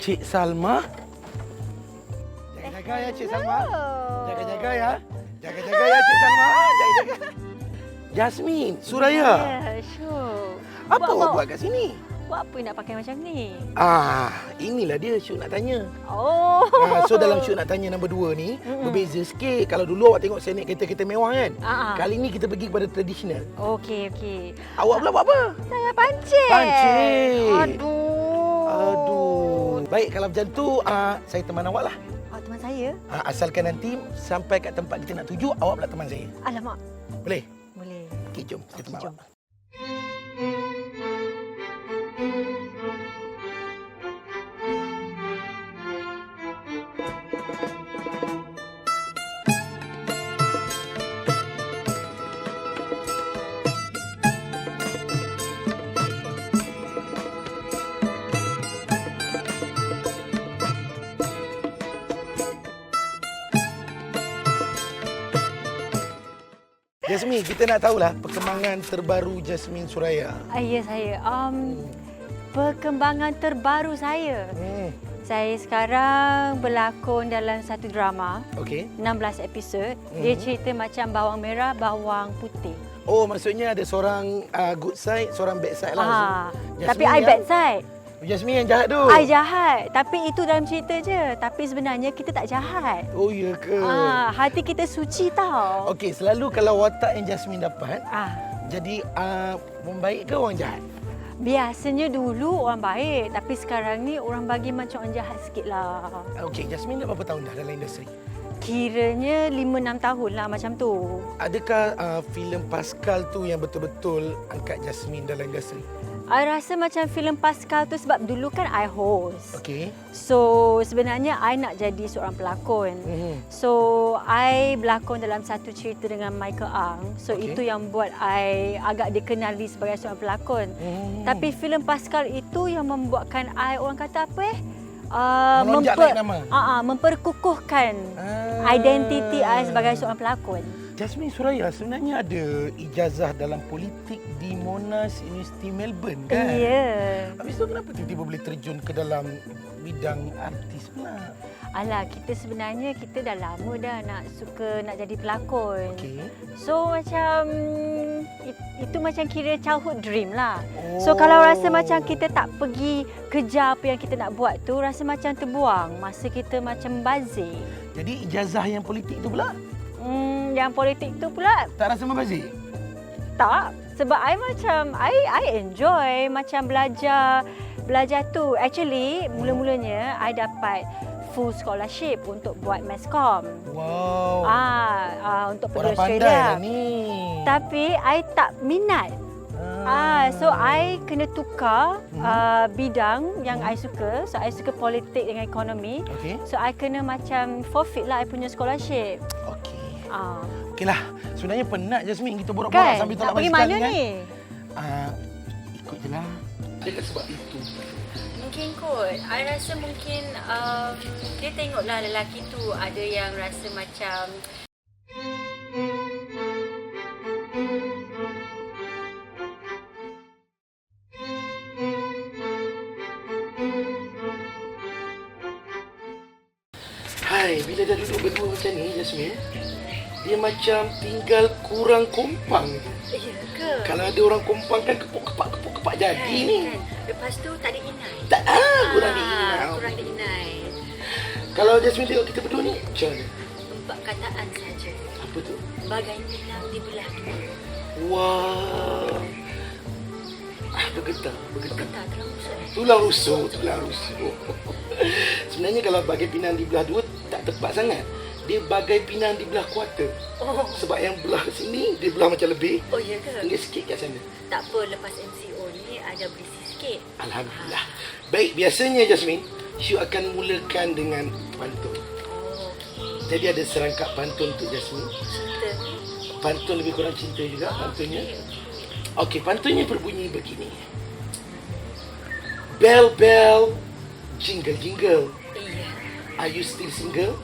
Cik Salma. Jaga-jaga ya Cik Salma. Jaga-jaga ya. Jaga-jaga ya Cik Salma. Jaga-jaga. Jasmine, Suraya. Ya, sure. Apa awak buat kat sini? Buat apa nak pakai macam ni? Inilah dia shoot nak tanya. Oh. So dalam shoot nak tanya nombor 2 ni, berbeza sikit. Kalau dulu awak tengok saya naik kereta-kereta mewah kan? Kali ni kita pergi kepada tradisional. Okey, okey. Awak pula buat apa? Saya pancing. Pancing. Aduh. Baik, kalau macam tu, saya teman awak lah. Oh, teman saya? Asalkan nanti sampai kat tempat kita nak tuju, awak pula teman saya. Alamak. Boleh? Boleh. Okey, jom. Saya teman Jom. awak. Jasmine, kita nak tahulah perkembangan terbaru Jasmine Suraya. Ya, saya. Perkembangan terbaru saya. Saya sekarang berlakon dalam satu drama. Okey. 16 episod. Dia cerita macam bawang merah, bawang putih. Oh, maksudnya ada seorang good side, seorang bad side lah. Tapi I bad side. Jasmine yang jahat tu. I jahat. Tapi itu dalam cerita je. Tapi sebenarnya kita tak jahat. Oh, ya ke? Hati kita suci tau. Okey, selalu kalau watak yang Jasmine dapat, jadi orang baik ke orang jahat? Biasanya dulu orang baik. Tapi sekarang ni orang bagi macam orang jahat sikit lah. Okey, Jasmine dah berapa tahun dah dalam industri? Kiranya 5-6 tahun lah macam tu. Adakah filem Pascal tu yang betul-betul angkat Jasmine dalam industri? I rasa macam filem Pascal tu sebab dulu kan I host. Okey. So sebenarnya I nak jadi seorang pelakon. So I berlakon dalam satu cerita dengan Michael Ang. So itu yang buat I agak dikenali sebagai seorang pelakon. Tapi filem Pascal itu yang membuatkan I, orang kata apa memperkukuhkan identiti I sebagai seorang pelakon. Jasmine Suraya sebenarnya ada ijazah dalam politik di Monash University Melbourne kan? Ya. Habis tu kenapa tiba-tiba boleh terjun ke dalam bidang artis pula? Alah, kita dah lama dah nak jadi pelakon. Okey. So macam itu macam kira childhood dream lah. So kalau rasa macam kita tak pergi kejar apa yang kita nak buat tu, rasa macam terbuang masa kita macam bazir. Jadi ijazah yang politik tu pula? Yang politik tu pula Tak rasa membazir? tak. Sebab I enjoy macam belajar tu. Actually, mula-mulanya I dapat full scholarship untuk buat Masscom. Wow. Untuk pergi Orang pandai Australia. lah ni. Tapi I tak minat. So I kena tukar bidang yang I suka. So I suka politik dengan ekonomi. Okey. So I kena macam forfeit lah I punya scholarship. Okey. Okeylah. Sebenarnya penat Jasmine kita borak-borak Kan? sambil Nak tolak pergi basikal mana kan? ni? Ikut je lah. Dekat sebab itu. Mungkin kot. I rasa mungkin dia tengoklah lelaki tu ada yang rasa macam Hai, bila dah duduk berdua macam ni Jasmine, dia macam tinggal kurang kompang. ya ke? Kalau ada orang kompang kan kepuk-kepak jadi ni. Lepas tu tak ada inai. Tak, kurang diingat. Kurang ada inai. Kalau Jasmine tengok kita berdua ni, macam mana? Empat kataan saja. Apa tu? Bagai pinang di belah dua. Wah. Bergetar. Bergetar terlalu Tulang rusuk. Sebenarnya kalau bagai pinang di belah dua, tak tepat sangat. Dia bagai pinang di belah kuarter. Sebab yang belah sini, dia belah macam lebih. Oh, ya ke? Tinggal sikit kat sana. Tak apa, lepas MCO ni ada berisi sikit. Alhamdulillah. Baik, biasanya Jasmine, Syu akan mulakan dengan pantun. Okey. Jadi ada serangkap pantun untuk Jasmine. Cinta. Pantun lebih kurang cinta juga pantunnya. Okey, pantunnya berbunyi begini. Bell, bell, jingle, jingle. Iya. Are you still single?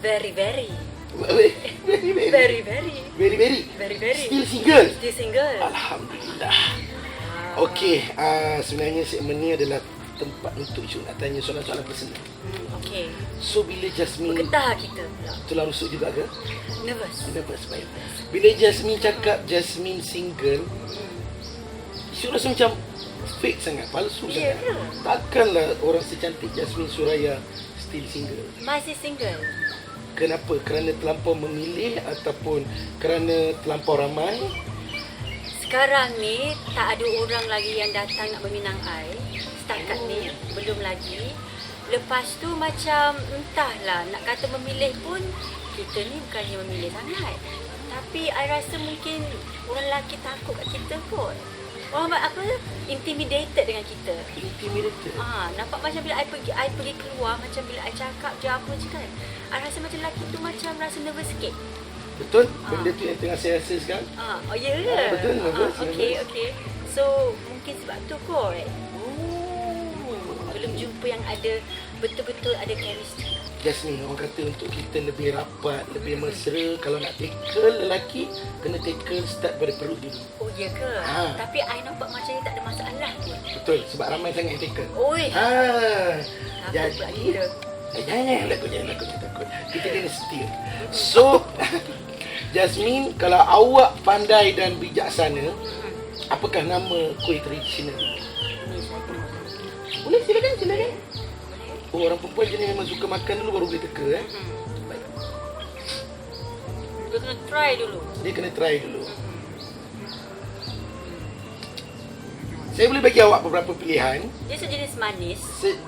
Very, very. Very. Very, very. Very, very. Very, very. Still single? Still single. Alhamdulillah. Okey, sebenarnya segmen ni adalah tempat untuk Syuk nak tanya soalan-soalan personal. Okey. So bila Jasmine Bergetah kita pula. Itulah rusuk juga ke? Nervous. Nervous, baik. Bila Jasmine cakap Jasmine single, Syuk rasa macam fake sangat, palsu Ya sangat. ke? Takkanlah orang secantik Jasmine Suraya still single. Masih single. Kenapa? Kerana terlampau memilih ataupun kerana terlampau ramai? Sekarang ni tak ada orang lagi yang datang nak meminang I. Setakat ni belum lagi. Lepas tu macam entahlah, nak kata memilih pun kita ni bukannya memilih sangat. Tapi I rasa mungkin orang lelaki takut kat kita kot. Orang apa, intimidated dengan kita. Intimidated. Nampak macam bila I pergi keluar, macam bila I cakap je apa je kan, I rasa macam lelaki tu macam rasa nervous sikit. Betul? Benda tu yang tengah saya rasa sekarang. Oh ya ke? Betul, nervous. Okey. So mungkin sebab tu kot. Belum jumpa yang ada betul-betul ada chemistry. Jasmine, orang kata untuk kita lebih rapat, lebih mesra, kalau nak tackle lelaki, kena tackle start pada perut dulu. Oh ya ke? Tapi I nampak macam ni tak ada masalah pun. Betul, sebab ramai sangat yang tackle. Oi. Jadi, pula kita. jangan takut. Kita kena setia. So, Jasmine, kalau awak pandai dan bijaksana, apakah nama kuih tradisional? Ni saya. Boleh, silakan. Oh, orang perempuan jenis memang suka makan dulu baru boleh teka Baik. Dia kena try dulu. Dia kena try dulu. Saya boleh bagi awak beberapa pilihan. Dia sejenis manis.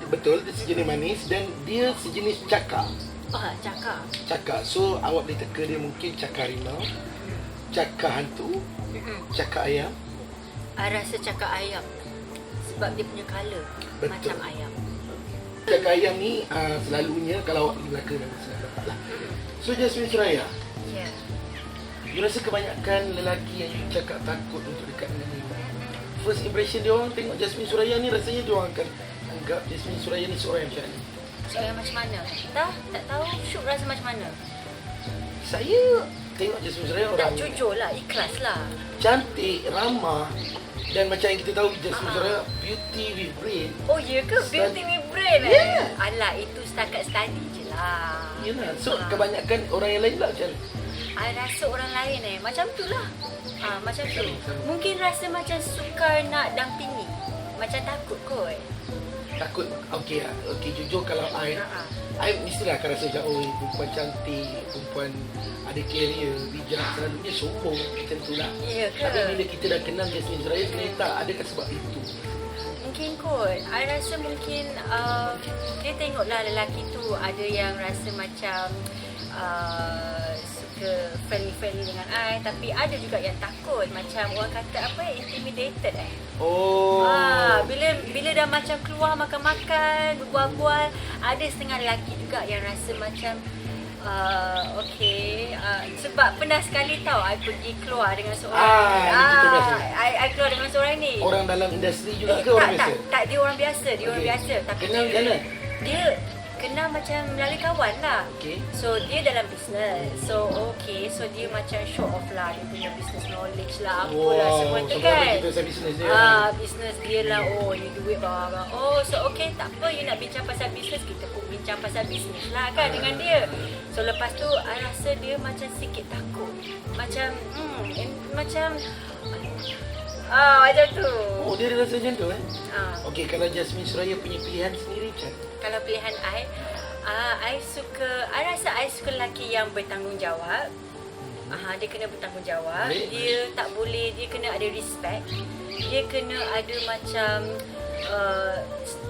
Betul, dia sejenis manis dan dia sejenis cakar. Cakar. Cakar. So, awak boleh teka dia mungkin cakar harimau, cakar hantu, cakar ayam. I rasa cakar ayam. Sebab dia punya colour Betul. macam ayam. Cakar ayam ni selalunya kalau awak pergi Melaka memang selalu dapat lah. So, Jasmine Suraya, Ya. you rasa kebanyakan lelaki yang you cakap takut untuk dekat dengan you, first impression dia orang tengok Jasmine Suraya ni, rasanya dia orang akan anggap Jasmine Suraya ni seorang yang macam mana? Seorang macam mana? Tak tahu. Syuk rasa macam mana? Saya tengok Jasmine Suraya Tak orang jujur lah, ikhlas lah. cantik, ramah dan macam yang kita tahu Jasmine Suraya beauty with brain. Oh ya ke? Beauty with brain Yeah. Alah, itu setakat study je lah. Yelah, so kebanyakan orang yang lain pula macam mana? I rasa orang lain macam tu lah. Macam tu. Mungkin rasa macam sukar nak dampingi. Macam takut kot. Takut. Okey, jujur kalau I mestilah akan rasa macam perempuan cantik, perempuan ada career, bijak, selalunya sombong macam tu lah. Ya ke? Tapi bila kita dah kenal Jasmine Suraya, sebenarnya tak, adakah sebab itu? Mungkin kot. I rasa mungkin dia tengoklah lelaki tu ada yang rasa macam suka friendly dengan I, tapi ada juga yang takut, macam orang kata apa, intimidated Oh. Bila dah macam keluar makan-makan, berbual-bual, ada setengah lelaki juga yang rasa macam sebab pernah sekali tahu I pergi keluar dengan seorang I keluar dengan seorang ni. Orang dalam industri juga ke orang biasa? Tak, dia orang biasa, orang biasa. Tapi Kenal jalan? Dia kenal macam melalui kawan lah. Okay. So dia dalam bisnes. So dia macam show off lah, dia punya business knowledge lah, apalah semua tu kan. Kita pasal bisnes dia. Bisnes dia lah. Ni duit bawah. Tak apa, you nak bincang pasal bisnes, kita pun bincang pasal bisnes lah kan dengan dia. So lepas tu I rasa dia macam sikit takut. Macam macam tu. Oh, dia rasa macam tu Okey, kalau Jasmine Suraya punya pilihan sendiri macam mana? Kalau pilihan I rasa I suka lelaki yang bertanggungjawab. Dia kena bertanggungjawab. Dia tak boleh, dia kena ada respect. Dia kena ada macam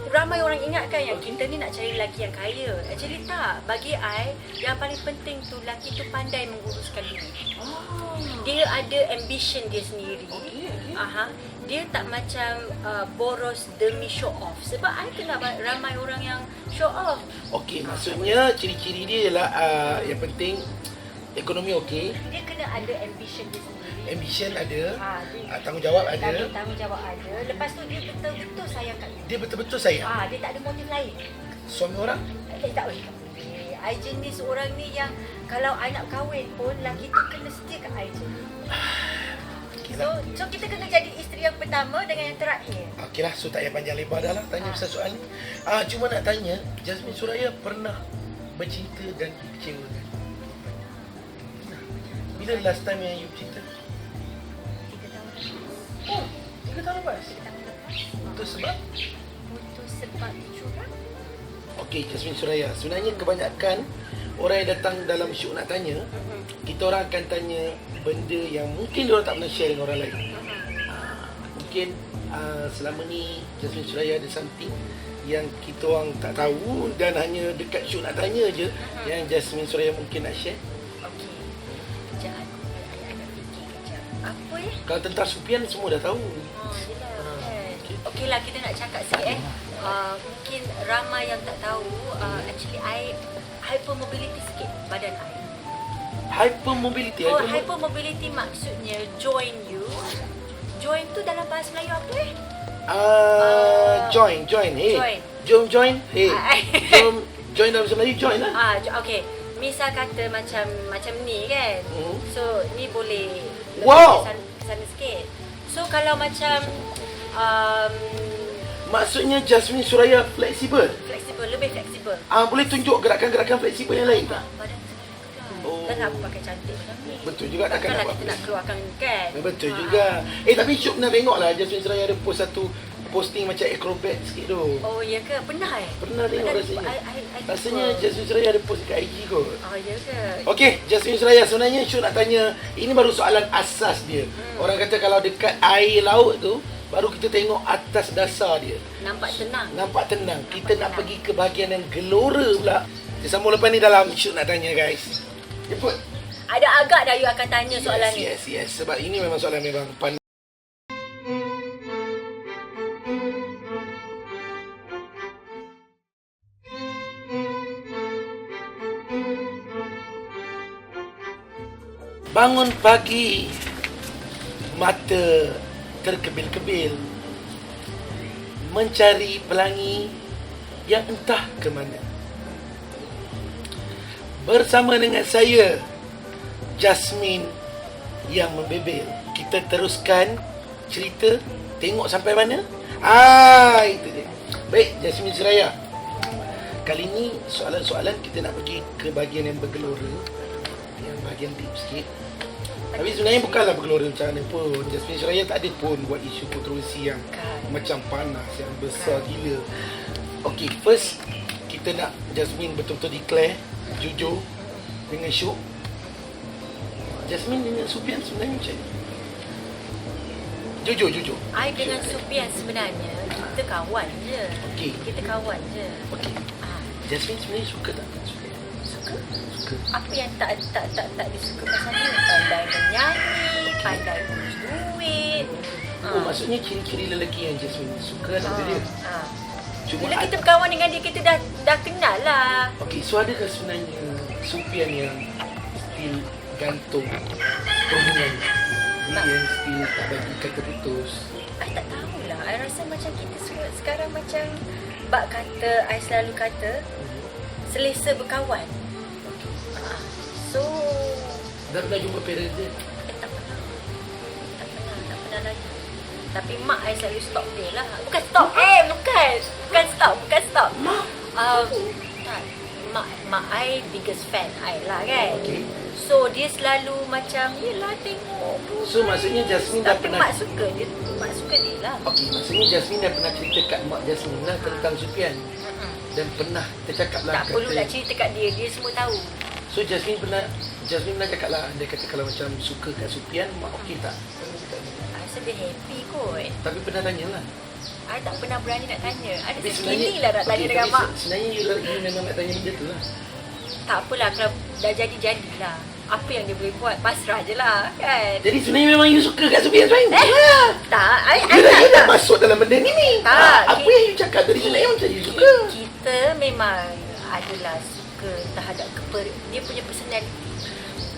ramai orang ingatkan yang kita ni nak cari lelaki yang kaya. Actually tak. Bagi I, yang paling penting tu lelaki tu pandai menguruskan diri. Dia ada ambition dia sendiri. Dia tak macam boros demi show off. Sebab I kenal ramai orang yang show off. Okey, maksudnya ciri-ciri dia ialah yang penting ekonomi okey, Dia kena ada ambition dia sendiri. ambition ada, Dia tanggungjawab ada. tanggungjawab ada. Lepas tu dia betul-betul sayang kat you. Dia betul-betul sayang. Dia tak ada motif lain. Suami orang? Tak boleh. I jenis orang ni yang kalau I nak kahwin pun lelaki tu kena setia kat I je. So kita kena jadi isteri yang pertama dengan yang terakhir. Okeylah, so tak payah panjang lebar dah lah tanya pasal soal ni. Cuma nak tanya, Jasmine Suraya pernah bercinta dan dikecewakan? Bila last time yang you bercinta? 3 tahun. 3 tahun lepas? 3 tahun lepas. Itu sebab? Untuk sebab curang. Okey, Jasmine Suraya, sebenarnya kebanyakan orang yang datang dalam show nak tanya, kita orang akan tanya benda yang mungkin diorang tak pernah share dengan orang lain. Mungkin selama ni Jasmine Suraya ada something yang kita orang tak tahu dan hanya dekat show nak tanya je yang Jasmine Suraya mungkin nak share. Okey. Kejap aku nak fikir kejap. Apa ya? Kalau tentang Supian semua dah tahu. Yelah kan. Okeylah, kita nak cakap sikit mungkin ramai yang tak tahu, actually I hypermobility sikit badan I. Hypermobility. Hypermobility maksudnya join you. Join tu dalam bahasa Melayu apa Join. Hey. Jom join. Hey. Jom join dalam bahasa Melayu join lah. Okay. Misal kata macam ni kan. So ni boleh Wow. sana sikit. So kalau macam Maksudnya Jasmine Suraya fleksibel. lebih fleksibel. Boleh tunjuk gerakan-gerakan fleksibel yang lain tak? Badan saya kan aku pakai cantik macam ni. Betul juga, takkan Takkanlah nak kita buat nak keluarkan kan. Betul juga. Tapi Syuk pernah tengok lah Jasmine Suraya ada post satu posting macam acrobat sikit tu. Oh ya ke? Pernah Pernah tengok rasanya. Rasanya lupa. Jasmine Suraya ada post dekat IG kot. Oh ya ke? Okey, Jasmine Suraya, sebenarnya Syuk nak tanya, ini baru soalan asas dia. Orang kata kalau dekat air laut tu, baru kita tengok atas dasar dia. Nampak tenang. Kita nak pergi ke bahagian yang gelora pula. Kita sambung lepas ni dalam Syuk nak tanya guys. Jemput. Ada agak dah you akan tanya soalan ni. Yes. Sebab ini memang soalan memang pandai. Bangun pagi, mata terkebil-kebil, mencari pelangi yang entah ke mana. Bersama dengan saya, Jasmine yang membebel. Kita teruskan cerita. Tengok sampai mana? Itu dia. Baik, Jasmine Suraya. Kali ni soalan-soalan kita nak pergi ke bahagian yang bergelora, yang bahagian deep sikit. Tapi sebenarnya bukanlah bergelora macam mana pun. Jasmine Suraya tak ada pun buat isu kontroversi yang macam panas, yang besar gila. Okay, first kita nak Jasmine betul-betul declare jujur dengan Syuk. Jasmine dengan Supian sebenarnya macam ni? Jujur. I dengan Supian sebenarnya kita kawan je. Okey. Kita kawan je. Okey. Jasmine sebenarnya suka tak? Suka. Apa yang tak disuka pasal ni? Pandai menyanyi, pandai urus duit. Maksudnya ciri-ciri lelaki yang Jasmine suka adalah dia. Bila kita berkawan dengan dia, kita dah kenal lah. Okey, so adakah sebenarnya Supian yang still gantung perhubungan? Dia yang still tak bagi kata putus? I tak tahulah. I rasa macam kita semua sekarang macam bak kata, I selalu kata selesa berkawan. So Dah pernah jumpa parents dia? tak pernah lagi. Tapi mak I selalu stop dia lah. Bukan stop. Bukan stop. Mak? Tak. Mak I biggest fan I lah kan. Okay. So dia selalu macam, yelah tengok. So maksudnya Jasmine dah Tapi pernah... mak suka dia lah. Okey, maksudnya Jasmine dah pernah cerita kat mak Jasmine lah tentang Supian. Dan pernah tercakap lah. Tak perlu nak cerita kat dia semua tahu. So Jasmine pernah cakap lah, dia kata kalau macam suka kat Supian, mak okey tak? I rasa dia happy kot. Tapi pernah tanya lah. I tak pernah berani nak tanya. Ada Tapi sekali lah nak tanya okey, dengan tapi mak. Sebenarnya you memang nak tanya benda tu lah. Tak apalah, kalau dah jadilah. Apa yang dia boleh buat, pasrah je lah kan. Jadi sebenarnya memang you suka kat Supian sebenarnya? Tak, I You dah masuk dalam benda ni. Tak, apa yang you cakap tadi sebenarnya macam you suka? Kita memang adalah suka terhadap dia punya personality.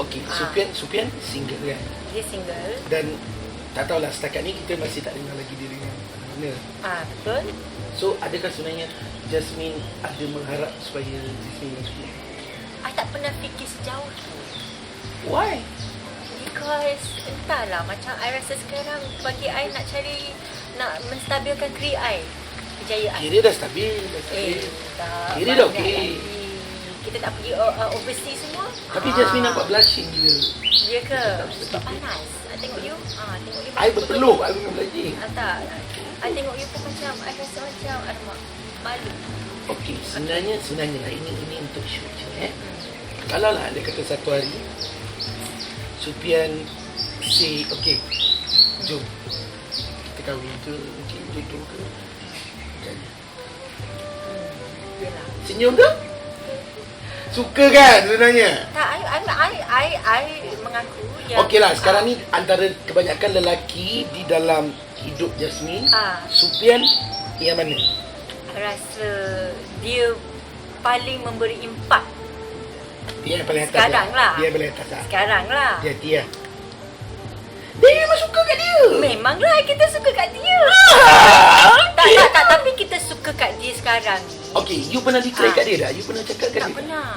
Okey, Supian single kan? Dia single. Dan tak tahulah setakat ni kita masih tak dengar lagi dia dengan mana. Betul. So adakah sebenarnya Jasmine ada mengharap supaya Jasmine dengan Supian? I tak pernah fikir sejauh tu. Why? Because Because entahlah, macam I rasa sekarang bagi I nak menstabilkan career I, kejayaan. Kira dah stabil. Tak Kira dah banyak okey. lagi. Kita tak pergi overseas semua. Tapi Jasmine nampak blushing gila. Dia ke? Sebab panas. I tengok you. Tengok you. I berpeluh, I bukan blushing. Tak. I tengok you pun macam, I rasa macam, alamak, malu. Okey, sebenarnya lah ini untuk shoot je Kalau lah dia kata satu hari Supian say, okey, jom kita kahwin ke, mungkin jodoh ke. Jadi Yelah. senyum ke? Suka kan sebenarnya? Tak, I mengaku yang... Okeylah, sekarang ni antara kebanyakan lelaki di dalam hidup Jasmine, Supian yang mana? Rasa dia paling memberi impak. Dia yang paling atas Sekarang lah. Dia yang paling atas lah. Sekarang lah. Dia Dia memang suka kat dia. Memanglah kita suka kat dia. Tak, tapi kita suka kat dia sekarang. Okey, you pernah declare kat dia tak? You pernah cakap kat Tak dia? pernah.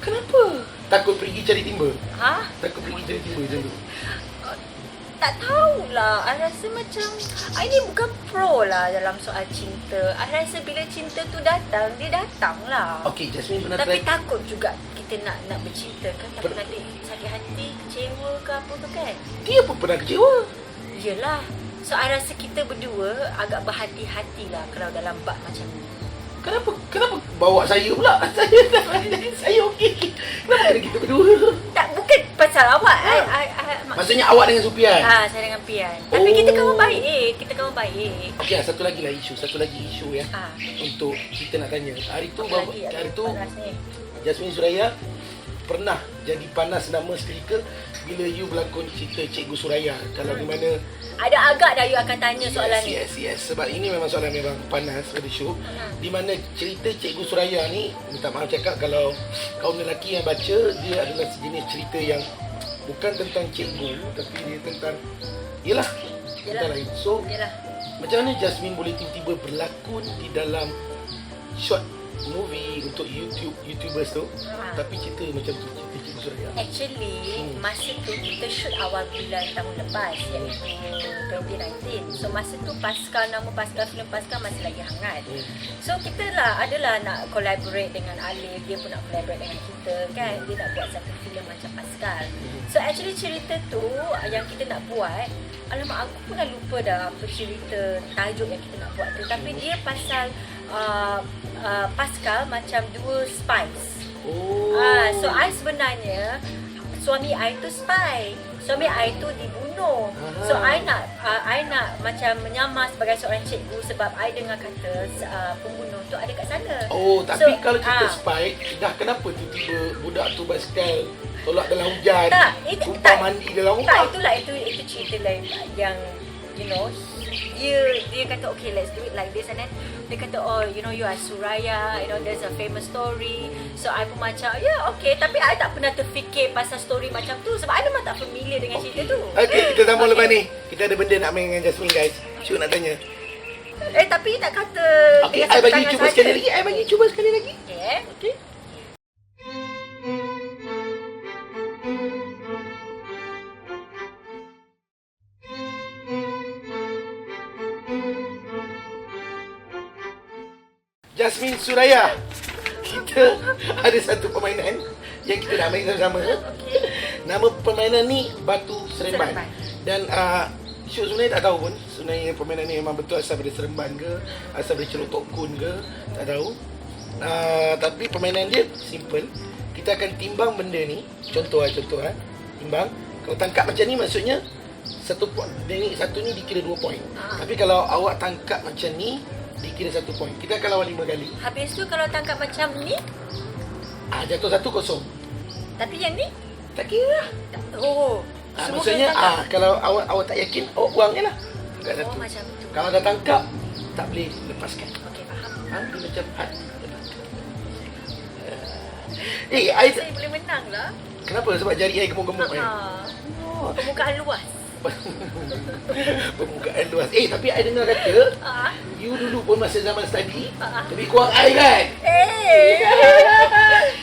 Kenapa? Takut pergi cari timba? Ha? Takut pergi cari timba macam tu? Tak tahulah. I rasa macam I ni bukan pro lah dalam soal cinta. I rasa bila cinta tu datang, dia datang lah. Okey, Jasmine pernah Tapi try. takut juga kita nak bercinta kan. Takut nanti sakit hati, kecewa ke apa tu kan. Dia pun pernah kecewa. Yelah. So I rasa kita berdua agak berhati-hatilah kalau dalam bab macam ni. Kenapa bawa saya pula? Saya okey. Kenapa kena kita berdua? Tak, bukan pasal awak. Maksudnya awak dengan Supian? Saya dengan Pian. Tapi kita kawan baik. Okey, satu lagi isu ya. Untuk kita nak tanya. Hari tu Jasmine Suraya pernah jadi panas nama speaker bila you berlakon cerita Cikgu Suraya. Kalau di mana ada agak dah you akan tanya soalan ni. Yes. Sebab ini memang soalan memang panas pada show. Di mana cerita Cikgu Suraya ni, minta maaf cakap kalau kaum lelaki yang baca, dia adalah sejenis cerita yang bukan tentang cikgu, tapi dia tentang tentang lain. So, macam mana Jasmine boleh tiba-tiba berlakon di dalam short movie untuk YouTubers tu, tapi cerita macam tu, cerita Cikgu Suraya. Actually, masa tu kita shoot awal bulan tahun lepas, iaitu 2019. So masa tu film Pascal masih lagi hangat. So kita adalah nak collaborate dengan Alif, dia pun nak collaborate dengan kita kan. Dia nak buat satu filem macam Pascal. So actually cerita tu yang kita nak buat, alamak aku pun dah lupa dah apa cerita tajuk yang kita nak buat tu. Tapi dia pasal Pascal macam dua spies. So I sebenarnya suami I tu spy. Suami I tu dibunuh. So I nak macam menyamar sebagai seorang cikgu sebab I dengar kata pembunuh tu ada kat sana. Tapi kalau kita spy, dah kenapa tiba-tiba budak tu basikal tolak dalam hujan, tumpah mandi dalam rumah? Itu cerita lain yang dia kata okay, let's do it like this, and then dia kata you are Suraya, there's a famous story. So I pun macam okay, tapi I tak pernah terfikir pasal story macam tu sebab I memang tak familiar dengan cerita tu. Okay, kita sambung lepas ni. Kita ada benda nak main dengan Jasmine guys. Syuk nak tanya. Tapi tak kata okay, I bagi cuba sekali lagi. Okay. Jasmine Suraya, kita ada satu permainan yang kita nak main sama-sama. Nama permainan ni Batu Seremban. Dan Syuk sebenarnya tak tahu pun sebenarnya permainan ni memang betul asal dari Seremban ke, asal dari Celuk Tok Kun ke, tak tahu. Tapi permainan dia simple. Kita akan timbang benda ni. Contoh timbang. Kalau tangkap macam ni maksudnya satu ni dikira 2 poin. Tapi kalau awak tangkap macam ni dikira 1 poin. Kita akan lawan 5 kali. Habis tu kalau tangkap macam ni, jatuh 1-0. Tapi yang ni tak kira lah. Maksudnya kalau awak tak yakin, awak buang je lah. Macam tu. Kalau dah tangkap, tak boleh lepaskan. Okey, faham. Dia macam Saya boleh menang lah. Kenapa? Sebab jari saya gemuk-gemuk kan? Permukaan luas. Permukaan luas. Tapi I dengar kata you dulu pun masa zaman study lebih kurang I kan?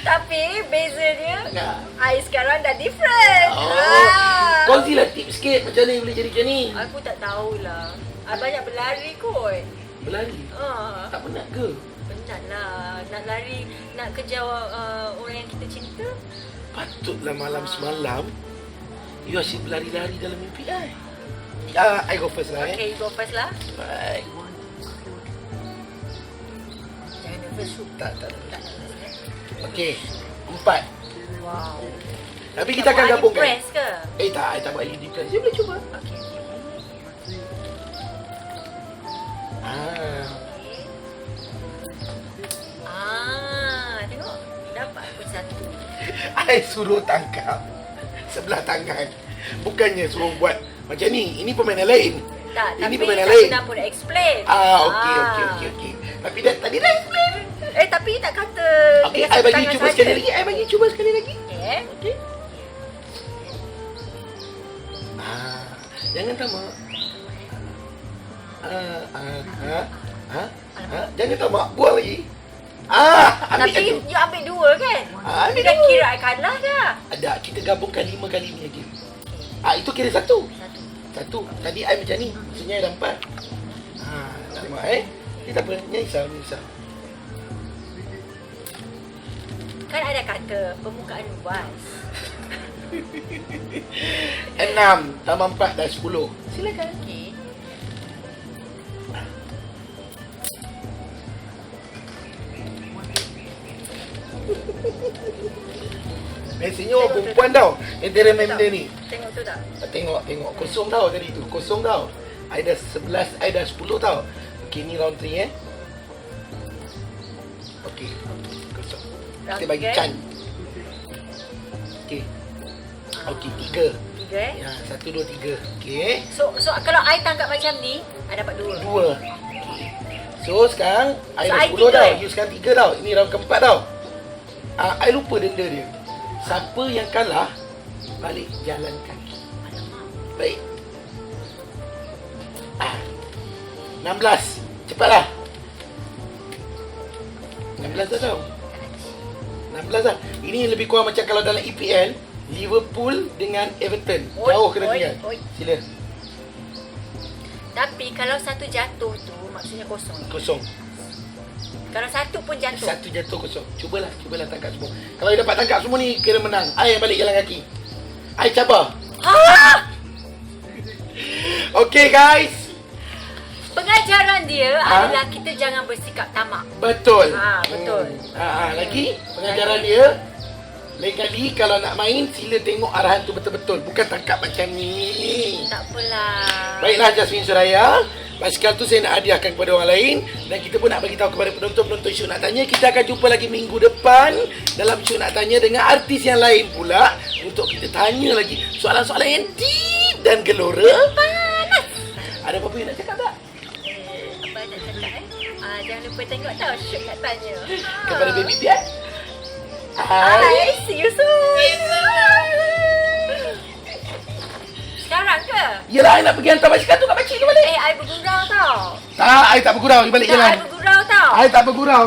Tapi bezanya Nah. I sekarang dah different. Kongsilah tips sikit macam mana boleh jadi macam ni. Aku tak tahulah. I banyak berlari kot. Berlari. Tak penat ke? Penat lah. Nak lari, nak kejar orang yang kita cinta. Patutlah malam semalam you asyik berlari-lari dalam mimpi I. I go first lah. Okay, go first lah. Baik. Jangan nervous shoot. Tak. Tak. Okey. 4. Wow. Tapi kita akan gabungkan. Press ke? Tak, I tak buat you depress. You boleh cuba. Okay. Tengok. Dapat pun satu. I suruh tangkap sebelah tangan. Bukannya suruh buat macam ni. Ini permainan lain. Tak, Ini tapi permainan tak lain. pernah pun explain. Okey. Tapi tadi dah explain. Tapi tak kata Okey, dengan I satu bagi tangan cuba saja. sekali lagi. I bagi cuba sekali lagi. Okey. Jangan tamak. Jangan tamak. Buang lagi. Ambil Tapi satu. you ambil dua kan? Ambil Dah dua. kira I kalah dah. Ada, kita gabungkan 5 kali ni lagi. Itu kira satu. Satu. Tadi I macam ni. Maksudnya I dah 4. Tamak Ni tak apa. Nyisau. Kan ada kata permukaan luas. 6 tambah 4 dah 10. Silakan. Okey. Biasanya orang perempuan tau antara main benda ni. Tengok tu tak? Tengok. Kosong tau tadi tu. Kosong tau. I dah 11, I dah 10 tau. Okey, ni round 3 Okey. Kosong. Round Kita bagi tiga. Chan. Okey. Okey, 3. 3 Ya, 1, 2, 3. Okey. So kalau I tangkap macam ni, I dapat 2. 2. So sekarang I So, dah I 10 tiga, tau. eh? You sekarang 3 tau. Ini round keempat tau. I lupa denda dia. Siapa yang kalah balik jalan kaki. Baik. 16. Cepatlah. 16 dah tau. 16 dah. Ini lebih kurang macam kalau dalam EPL Liverpool dengan Everton. Jauh kena tinggal. Sila. Tapi kalau satu jatuh tu maksudnya kosong. Kosong. Kalau satu pun jatuh. Satu jatuh kosong. Cubalah tangkap semua. Kalau you dapat tangkap semua ni kira menang. I yang balik jalan kaki. I cabar. Okay guys. Pengajaran dia adalah kita jangan bersikap tamak. Betul. Betul. Lagi pengajaran dia, lain kali kalau nak main sila tengok arahan tu betul-betul, bukan tangkap macam ni. Tak apalah. Baiklah Jasmine Suraya, basikal tu saya nak hadiahkan kepada orang lain dan kita pun nak bagi tahu kepada penonton-penonton Syuk Nak Tanya, kita akan jumpa lagi minggu depan dalam Syuk Nak Tanya dengan artis yang lain pula untuk kita tanya lagi soalan-soalan yang deep dan gelora. Panas. Ada apa-apa yang nak cakap tak? Apa nak cakap jangan lupa tengok tau Syuk Nak Tanya. Kepada baby Piat. Hai, see you soon. Sekarang ke? Yelah, I nak pergi hantar basikal tu kat pakcik tu balik. I bergurau tau. Tak, I tak bergurau. You balik Tak, jalan. I bergurau tau. I tak bergurau.